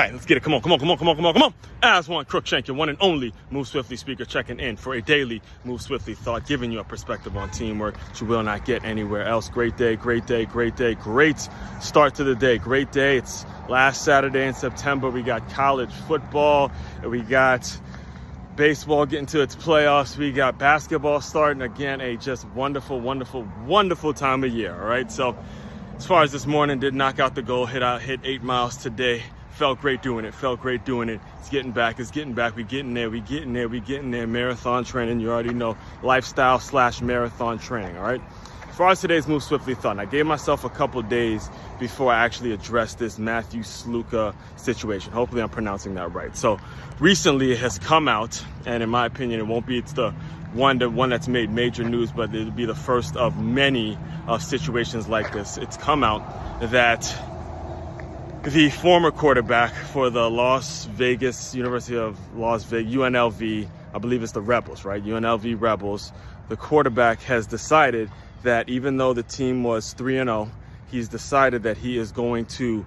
right, let's get it. Come on. As one, Crookshank, your one and only Move Swiftly speaker, checking in for a daily Move Swiftly thought, giving you a perspective on teamwork that you will not get anywhere else. Great day. Great start to the day. Great day. It's last Saturday in September. We got college football. We got baseball getting to its playoffs. We got basketball starting again. A just wonderful time of year. All right. So as far as this morning, did knock out the goal, hit 8 miles today. Felt great doing it. It's getting back. We getting there. Marathon training. You already know, lifestyle/marathon training. All right. As far as today's Move Swiftly thought, I gave myself a couple days before I actually addressed this Matthew Sluka situation. Hopefully I'm pronouncing that right. So recently it has come out, and in my opinion, it won't be the one that's made major news, but it'll be the first of many situations like this. It's come out that the former quarterback for the University of Las Vegas, UNLV, I believe it's the Rebels, right? UNLV Rebels. The quarterback has decided that even though the team was 3-0, he's decided that he is going to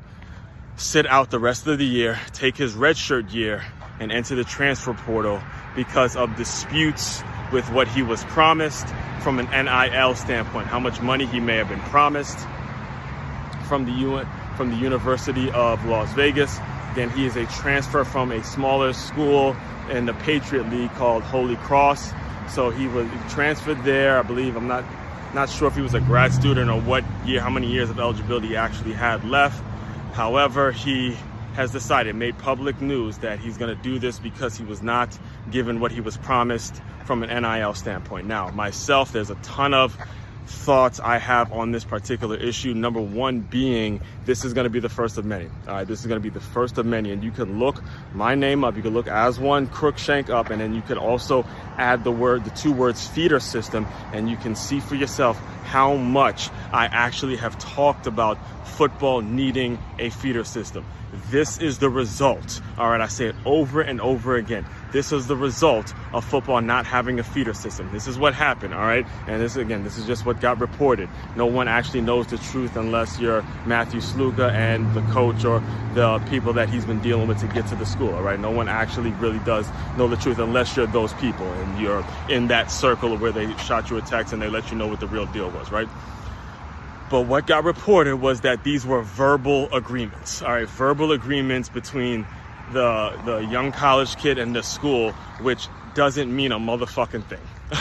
sit out the rest of the year, take his redshirt year, and enter the transfer portal because of disputes with what he was promised from an NIL standpoint, how much money he may have been promised from the University of Las Vegas. Again, he is a transfer from a smaller school in the Patriot League called Holy Cross. So he was transferred there, I believe. I'm not sure if he was a grad student or how many years of eligibility he actually had left. However, he has made public news that he's going to do this because he was not given what he was promised from an NIL standpoint. Now, myself, there's a ton of thoughts I have on this particular issue. Number one being, this is going to be the first of many. All right, this is going to be the first of many, and you could look my name up. You could look as one Crookshank up, and then you could also add the two words feeder system, and you can see for yourself how much I actually have talked about football needing a feeder system. This is the result. All right, I say it over and over again. This is the result of football not having a feeder system. This is what happened, all right? And this is just what got reported. No one actually knows the truth unless you're Matthew Sluka and the coach or the people that he's been dealing with to get to the school, all right? No one actually really does know the truth unless you're those people and you're in that circle where they shot you a text and they let you know what the real deal was, right? But what got reported was that these were verbal agreements, all right? Verbal agreements between the young college kid and the school, which doesn't mean a motherfucking thing.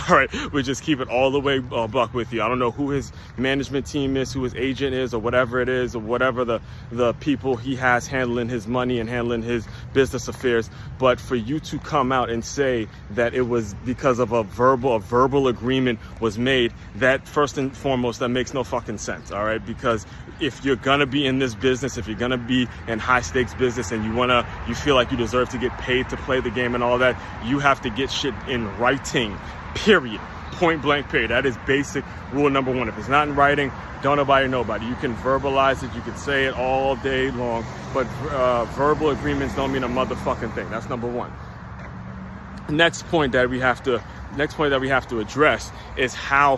All right, we just keep it all the way buck with you. I don't know who his management team is, who his agent is, or whatever it is, or whatever the people he has handling his money and handling his business affairs. But for you to come out and say that it was because of a verbal agreement was made, that first and foremost, that makes no fucking sense. All right, because if you're gonna be in this business, if you're gonna be in high stakes business, and you feel like you deserve to get paid to play the game and all that, you have to get shit in writing. Period. Point blank period. That is basic rule number one. If it's not in writing, don't nobody know about it. You can verbalize it, you can say it all day long, but verbal agreements don't mean a motherfucking thing. That's number one. Next point that we have to address is how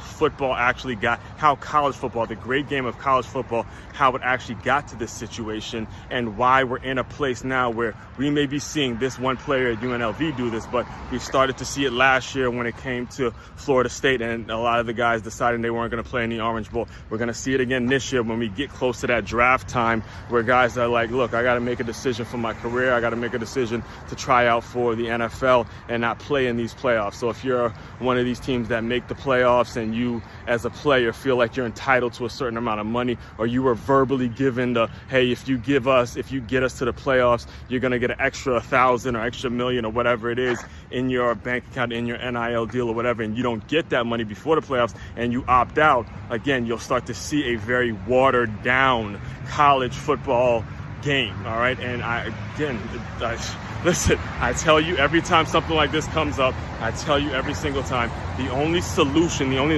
college football, the great game of college football, how it actually got to this situation and why we're in a place now where we may be seeing this one player at UNLV do this, but we started to see it last year when it came to Florida State and a lot of the guys deciding they weren't going to play in the Orange Bowl. We're going to see it again this year when we get close to that draft time where guys are like, look, I got to make a decision for my career. I got to make a decision to try out for the NFL and not play in these playoffs. So if you're one of these teams that make the playoffs and you as a player feel like you're entitled to a certain amount of money, or you were verbally given the, hey, if you get us to the playoffs, you're going to get an extra 1,000 or extra million or whatever it is in your bank account, in your NIL deal or whatever, and you don't get that money before the playoffs and you opt out, again, you'll start to see a very watered down college football game. All right. And listen, I tell you every time something like this comes up, I tell you every single time, the only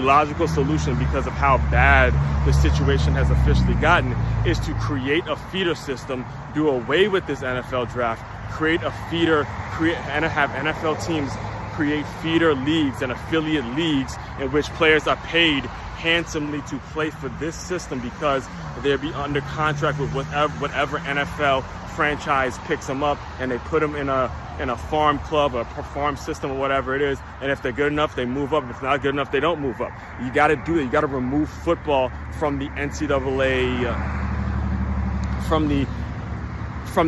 logical solution, because of how bad the situation has officially gotten, is to create a feeder system, do away with this NFL draft, create a feeder, and have NFL teams create feeder leagues and affiliate leagues in which players are paid handsomely to play for this system because they'll be under contract with whatever NFL franchise picks them up and they put them in a farm club, a farm system, or whatever it is. And if they're good enough, they move up. If not good enough, they don't move up. You got to do that. You got to remove football from the NCAA, from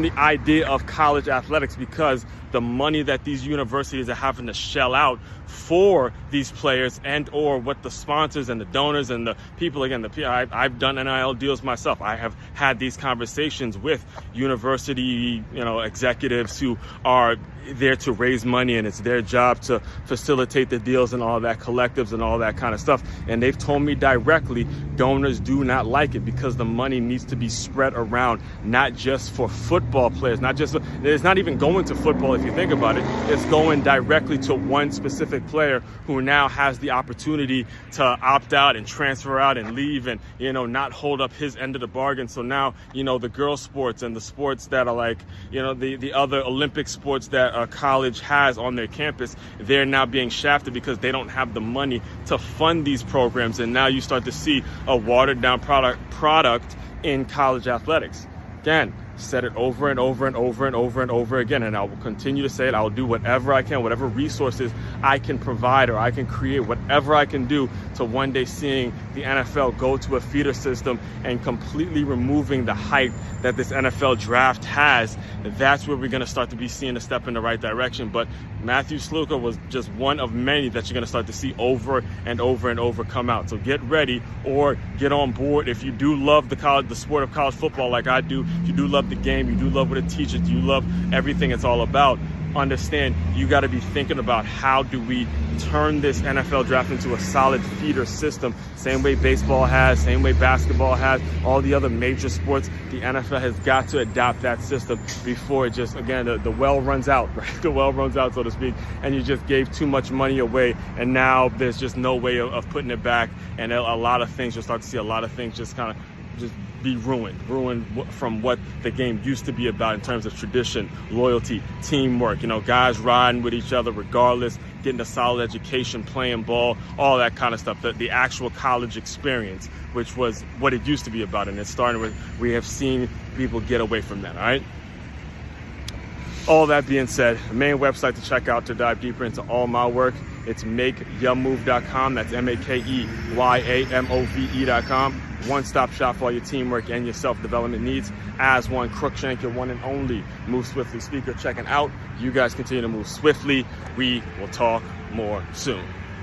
the idea of college athletics, because the money that these universities are having to shell out for these players, and or what the sponsors and the donors and the people, again, I've done NIL deals myself. I have had these conversations with university, executives who are there to raise money, and it's their job to facilitate the deals and all that, collectives and all that kind of stuff. And they've told me directly, donors do not like it because the money needs to be spread around, not just for football players, it's not even going to football if you think about it. It's going directly to one specific player who now has the opportunity to opt out and transfer out and leave and, not hold up his end of the bargain. So now, the girls' sports and the sports that are like, the other Olympic sports that a college has on their campus, they're now being shafted because they don't have the money to fund these programs. And now you start to see a watered down product in college athletics. Again, said it over and over and over and over and over again, and I will continue to say it. I will do whatever I can, whatever resources I can provide or I can create, whatever I can do to one day seeing the NFL go to a feeder system and completely removing the hype that this NFL draft has. That's where we're going to start to be seeing a step in the right direction. But Matthew Sluka was just one of many that you're going to start to see over and over and over come out. So get ready or get on board if you do love the sport of college football like I do. If you do love the game, you do love what it teaches, you love everything it's all about. Understand, you got to be thinking about how do we turn this NFL draft into a solid feeder system, same way baseball has, same way basketball has, all the other major sports. The NFL has got to adopt that system before it just, again, the well runs out, right? The well runs out, so to speak, and you just gave too much money away, and now there's just no way of putting it back, and a lot of things, you'll start to see a lot of things just kind of just be ruined from what the game used to be about in terms of tradition, loyalty, teamwork, guys riding with each other regardless, getting a solid education, playing ball, all that kind of stuff, the actual college experience, which was what it used to be about. And it's starting with, we have seen people get away from that, all right? All that being said, the main website to check out to dive deeper into all my work, it's makeyamove.com. That's MAKEYAMOVE.com. One-stop shop for all your teamwork and your self-development needs. As one, Crookshank, your one and only Move Swiftly speaker, checking out. You guys continue to move swiftly. We will talk more soon.